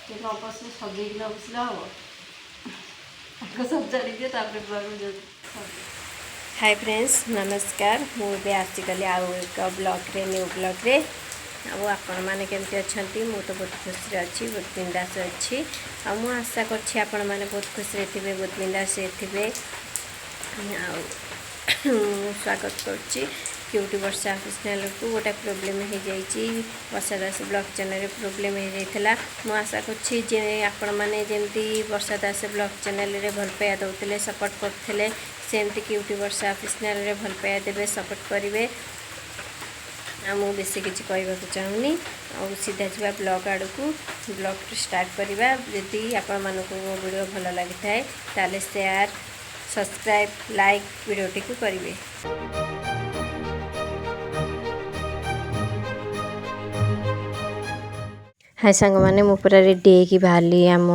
ସେ ନ ବସିଲେ ସଜେଇକି ନ ବସିଲେ ହେବ ଆଗ ସଜାଡ଼ି ଦିଏ ତାପରେ हाय फ्रेंड्स नमस्कार मुझे आसीगली आउ एक ब्लॉग्रे न्यू ब्लॉग्रे आपण मैंने केमती अच्छा मु तो बहुत खुशी अच्छी बहुत बिंदास अच्छी मु आशा करछि आपण मैंने बहुत खुशी थे बहुत बिंदास थे स्वागत करछि क्यूटी वर्षा चैनल को गोटे प्रोब्लेम हो जाइए वर्षा दास ब्लॉग चैनल प्रोब्लेम हो जाता मु आशा करछि जे आपण मैंने जमी वर्षा दास ब्लॉग चैनल रे भल पाया दौले सपोर्ट करते सेमती क्यूटी वर्षा चैनल रे भल पाया देवे सपोर्ट करेंगे मु बेसी किसी कहवाक चाहूनी और सीधा जा ब्लॉग आड़ को ब्लॉग स्टार्ट करवा यदि आपण मानक मो वीडियो भल लगी थाए ताले शेयर सब्सक्राइब लाइक वीडियोटी को करेंगे। हाय सांग मैंने मु पूरा रेडी होगी बाहरी आम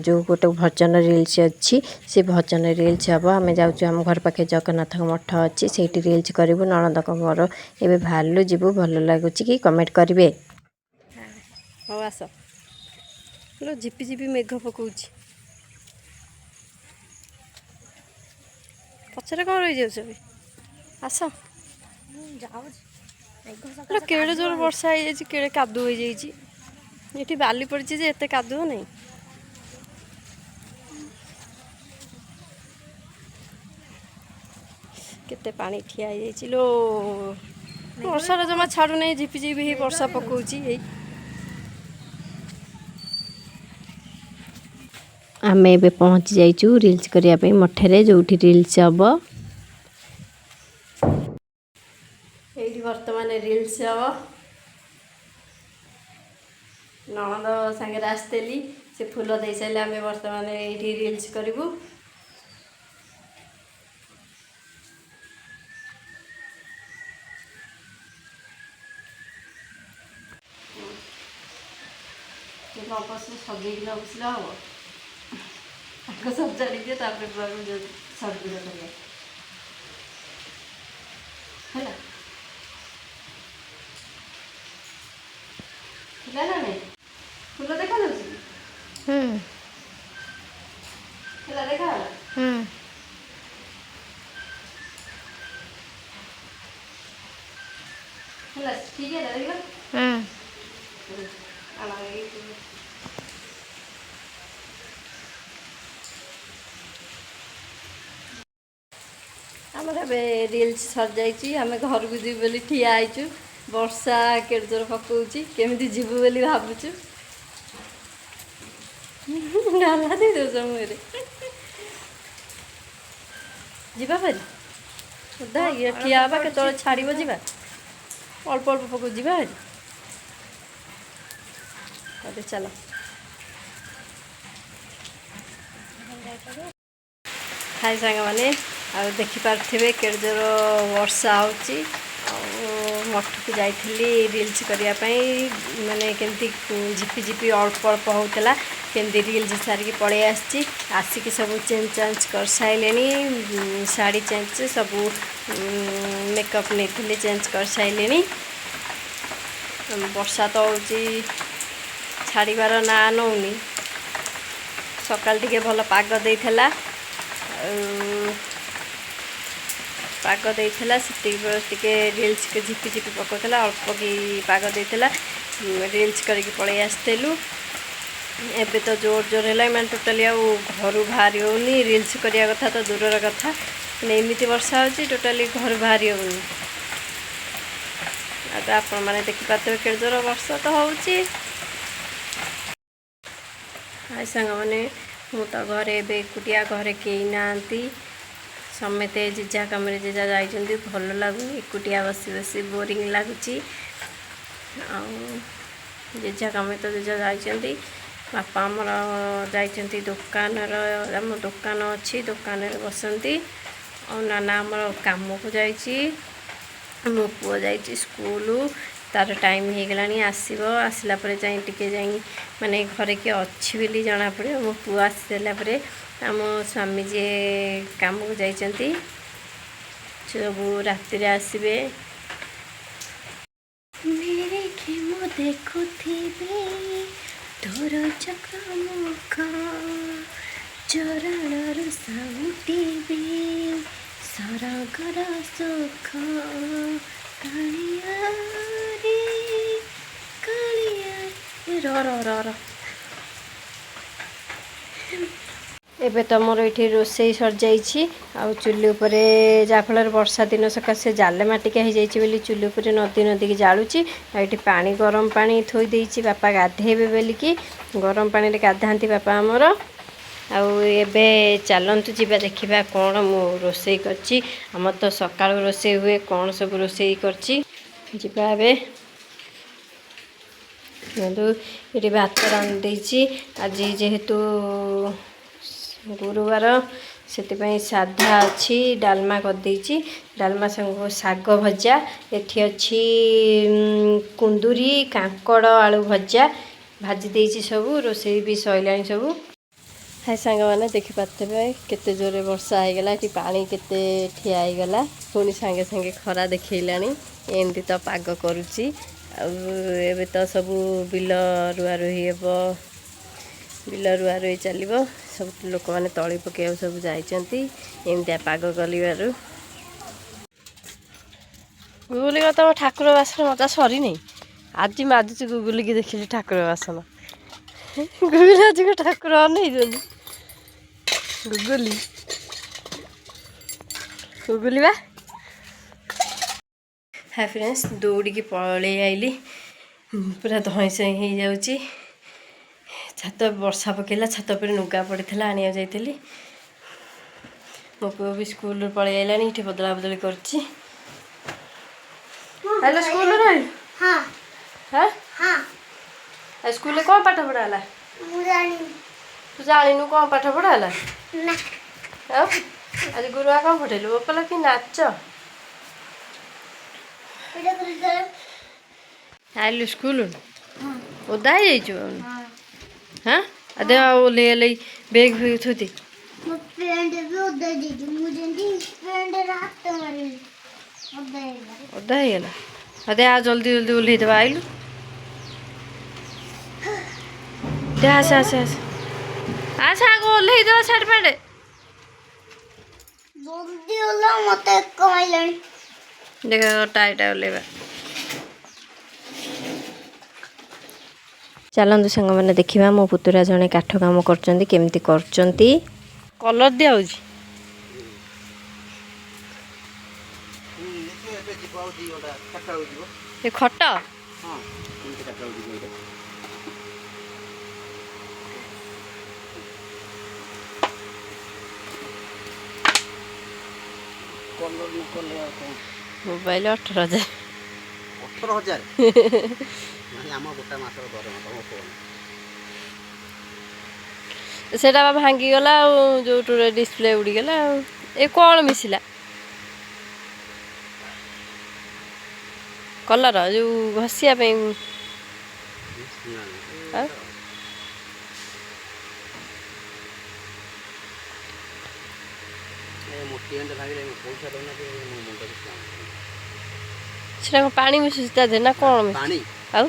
जो गोटे भजन रिल्स अच्छी से भजन रिल्स हम आम जाऊँ आम घर पाखे जगन्नाथ मठ अच्छी से रिल्स करूँ नणंद मोर एवं बाहरलु जीवु भल लगुच कि कमेंट करेंगे। हाँ आस झिपी झिपी मेघ पकाउछ पचरे कौन रही जाऊ आस केड़े जोर वर्षा हो जाए केड़े कादु हो जाए ये बाली पड़ी जे एत कादुओ नहीं केते पानी ठिया लो वर्षा जमा छाड़ू नहीं झिपी झिपी वर्षा पकाउछ आम ए पहुँची जाइचु रिल्स करने मठे जो रिल्स हम ये बर्तमान रिल्स हम नणंद सांगे आसतेली से फूल दे सारे आम बर्तमान ये रिल्स करूँ न बसले सजैक न बसले हम आग सजाड़ी दिए सर्ट वीडियो करिए ना नहीं फूल देखा देखा ठीक है देखा आमर रिल्स सर जाइए आम घर को जीव बोली ठिया आईचु वर्षा केड़ जोर पकाउछ केमी जीवु बोली भावुचु डाला दे दो मुहरे जीवा भारी ओदा ये ठिया हवा के छाड़ जा अल्प अल्प पकाउ जा भारी अरे चलो हाय सांग मैंने आ देखिपे केड़ जोर वर्षा होची मठ को जाइली रिल्स करने माने केमती झिपी झिपी अल्प अल्प होता केमती रिल्स सारिकी पड़े आसिक सब चेंज चेंज कर सारे शाड़ी चेंज सब मेकअप नहीं चेंज कर सारे वर्षा तो होची छाड़बार ना नौनी सकाल टिके भल पाग देइथला पाग देइथला टे रिल्स के झिपी झिपी पकाउला अल्प की पाग देइथला रिल्स करके पड़े आसलु एबे तो जोर जोर है मैं टोटाली घर बाहरी होनी रिल्स करने कथा तो दूर कथा एमती वर्षा होची टोटाली घर बाहरी होनी आपण मैंने देखिपे के जोर वर्षा तो होची हाय सांग मैंने मु तो घरे एकुटिया घरे कई ना समते जेजा कम जेजा जाइए भल लगुनि एकुटिया बसी बसी बोरिंग लगुच जेजा कम तो जेजा जाइए बापा आमर जाइए दुकान आम दुकान अच्छी दुकान बसती और नाना आमर कम को जाइए मो पुओ जाइए स्कूल तार टाइम हो गलानी आसला माने घरे किए अच्छी बोली जना पड़े मो पुओ आसीला आम स्वामी जी काम को जाइए सब राति आसबे मेरे देखुथिबे ତୋର ଚକମକ ଚରଣରୁ ସାଉଁଟିବି ସରଗର ସୁଖ କାଳିଆରେ କାଳିଆରେ ର ଏବେ ତ ମୋର ଏଠି ରୋଷେଇ ସରିଯାଇଛି ଆଉ ଚୁଲି ଉପରେ ଯାହାଫଳରେ ବର୍ଷା ଦିନ ସକାଶେ ଜାଲେମା ଟିକେ ହେଇଯାଇଛି ବୋଲି ଚୁଲି ଉପରେ ନଦୀ ନଦୀକି ଜାଳୁଛି ଆଉ ଏଠି ପାଣି ଗରମ ପାଣି ଥୋଇ ଦେଇଛି ବାପା ଗାଧେଇବେ ବୋଲିକି ଗରମ ପାଣିରେ ଗାଧାନ୍ତି ବାପା ଆମର ଆଉ ଏବେ ଚାଲନ୍ତୁ ଯିବା ଦେଖିବା କ'ଣ ମୁଁ ରୋଷେଇ କରିଛି ଆମର ତ ସକାଳୁ ରୋଷେଇ ହୁଏ କ'ଣ ସବୁ ରୋଷେଇ କରିଛି ଯିବା ଏବେ କିନ୍ତୁ ଏଠି ଭାତ ରାନ୍ଧି ଦେଇଛି ଆଜି ଯେହେତୁ ଗୁରୁବାର ସେଥିପାଇଁ ସାଧା ଅଛି ଡାଲମା କରିଦେଇଛି ଡାଲମା ସାଙ୍ଗକୁ ଶାଗ ଭଜା ଏଠି ଅଛି କୁନ୍ଦୁରି କାଙ୍କଡ଼ ଆଳୁ ଭଜା ଭାଜି ଦେଇଛି ସବୁ ରୋଷେଇ ବି ସରିଲାଣି ସବୁ ହାଇ ସାଙ୍ଗମାନେ ଦେଖିପାରୁଥିବେ କେତେ ଜୋରରେ ବର୍ଷା ହେଇଗଲା ଏଠି ପାଣି କେତେ ଠିଆ ହେଇଗଲା ପୁଣି ସାଙ୍ଗେ ସାଙ୍ଗେ ଖରା ଦେଖେଇଲାଣି ଏମିତି ତ ପାଗ କରୁଛି ଆଉ ଏବେ ତ ସବୁ ବିଲ ରୁଆରୁଇ ହେବ ବିଲ ରୁଆରୁଇ ଚାଲିବ ସବୁ ଲୋକମାନେ ତଳି ପକାଇବାକୁ ସବୁ ଯାଇଛନ୍ତି ଏମିତିଆ ପାଗ କରିବାରୁ ଗୁଗୁଲି ତମ ଠାକୁର ବାସନ ମଜା ସରିନି ଆଜି ମାଜୁଛି ଗୁଗୁଲିକି ଦେଖିଲି ଠାକୁର ବାସନ ଗୁଗୁଲି ଆଜି ଠାକୁର ଅନେଇଛନ୍ତି ଗୁଗୁଲି ଗୁଗୁଲି ବା ହାଇ ଫ୍ରେଣ୍ଡସ୍ ଦୌଡ଼ିକି ପଳେଇ ଆଇଲି ପୁରା ଧଇଁ ସଇଁ ହେଇଯାଉଛି ଛାତ ବର୍ଷା ପକେଇଲା ଛାତ ଉପରେ ଲୁଗା ପଡ଼ିଥିଲା ଆଣିବାକୁ ଯାଇଥିଲି ମୋ ପୁଅ ବି ସ୍କୁଲରୁ ପଳେଇ ଆଇଲାଣି ଏଠି ବଦଳା ବଦଳି କରୁଛି ହ୍ୟାଲୋ ସ୍କୁଲରୁ ରହିଲୁ ହଁ ହଁ ସ୍କୁଲରେ କ'ଣ ପାଠ ପଢ଼ା ହେଲା ତୁ ଜାଣିନୁ କ'ଣ ପାଠ ପଢ଼ା ହେଲା ଆଉ ଆଜି ଗୁରୁବାର କ'ଣ ପଠେଇଲୁ ବୋପଲା କି ନାଚ ଆଇଲୁ ସ୍କୁଲ ଓଦା ହେଇଯାଇଛୁ ହାଁ ଦେ ଆଉ ଓହ୍ଲେଇ ଓହ୍ଲେଇ ବେଗ ଫେଗ ଥୋଇଦେ ଓଦା ହେଇଗଲା ଦେ ଆ ଜଲ୍ଦି ଜଲ୍ଦି ଓହ୍ଲେଇ ଦେବା ଆଇଲୁ ଦେ ଆସେ ଆସେ ଆସେ ଆସେ ଆଗ ଓହ୍ଲେଇ ଦେବା ସାର୍ଟ ପ୍ୟାଣ୍ଟ ମତେ କମାଇଲାଣି ଦେଖ ଟାଇଟା ଓହ୍ଲେଇବା ଚାଲନ୍ତୁ ସାଙ୍ଗମାନେ ଦେଖିବା ମୋ ପୁତୁରା ଜଣେ କାଠ କାମ କରୁଛନ୍ତି କେମିତି କରୁଛନ୍ତି କଲର ଦିଆହେଉଛି ଏ ଖଟ ମୋବାଇଲ 18,000 ସେଟା ବା ଭାଙ୍ଗିଗଲା ଆଉ ଯୋଉଠୁ ଡିସପ୍ଲେ ଉଡ଼ିଗଲା ଆଉ ଏ କ'ଣ ମିଶିଲା କଲର ଯୋଉ ଘଷିବା ପାଇଁ ସେଟା କ'ଣ ପାଣି ମିଶୁଛି ତା ଦେହରେ ନା କ'ଣ ଆଉ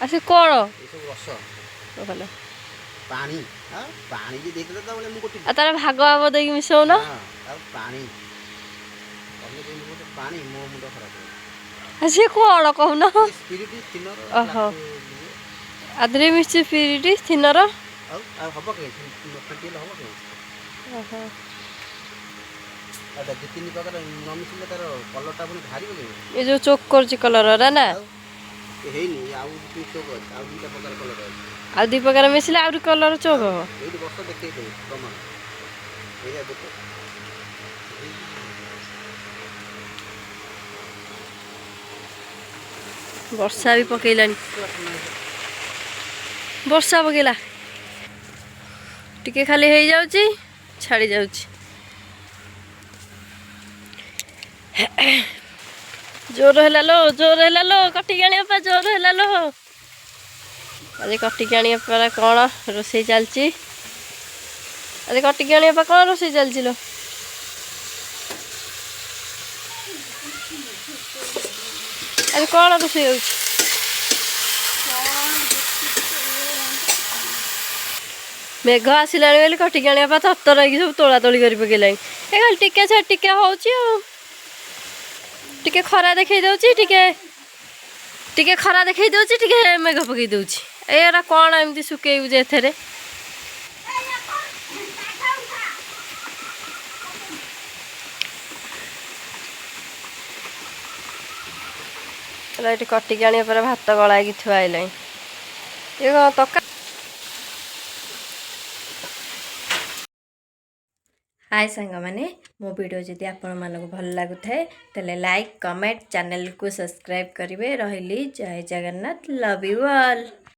ସେ କ'ଣ ତାର ଭାଗ ଭାଗ ଦେଇକି ମିଶଉନ ସିଏ କ'ଣ କହୁନ ଓହୋ ଆଦରେ ମିଶିଛି ସ୍ପିରିଟ୍ ଥିନର ଓହୋ ଏ ଯୋଉ ଚୋକ୍ କରୁଛି କଲର ନା ଆଉ ଦୁଇ ପ୍ରକାର ମିଶିଲେ ଆହୁରି କଲର ଚୋକ୍ ହବ ବର୍ଷା ବି ପକେଇଲାଣି ବର୍ଷା ପକେଇଲା ଟିକେ ଖାଲି ହେଇଯାଉଛି ଛାଡ଼ି ଯାଉଛି ଜୋର ହେଲା ଲୋ କଟିକି ଆଣିବା ପା ଜୋର ହେଲା ଲୋ ଆଜି କଟିକି ଆଣିବା ପରା କ'ଣ ରୋଷେଇ ଚାଲିଛି ଆଜି କଟିକି ଆଣିବା ପା କ'ଣ ରୋଷେଇ ଚାଲିଛି ଲୋ ଆଜି କ'ଣ ରୋଷେଇ ହେଉଛି मेघ आसिलाଣି ବୋଲି କଟିକି ଆଣିବା ପାଇଁ ତରତର ହେଇକି ସବୁ ତୋଳା ତୋଳି କରି ପକେଇଲାଣି। ଏ ଖାଲି ଟିକେ ଛାଡ଼ି ଟିକେ ହେଉଛି ଆଉ ଟିକେ ଖରା ଦେଖେଇ ଦେଉଛି ଟିକେ ଖରା ଦେଖେଇ ଦେଉଛି ଟିକେ ମେଘ ପକେଇ ଦେଉଛି। ଏରା କ'ଣ ଏମିତି ଶୁକେଇବୁ ଯେ ଏଥିରେ। ଏଠି କଟିକି ଆଣିବା ପରେ ଭାତ ଗଳା ହେଇକି ଥୁଆ ହେଇଲାଣି। ଇଏ କ'ଣ ତରକାରୀ। हाय साଙ୍ଗमाने मो वीडियो जदि आपमनକୁ ଭଲ ଲାଗୁଥାଏ ତାହେଲେ ଲାଇକ୍ କମେंट चैनल को सब्सक्राइब करेंगे। रही जय जगन्नाथ लव यू ऑल।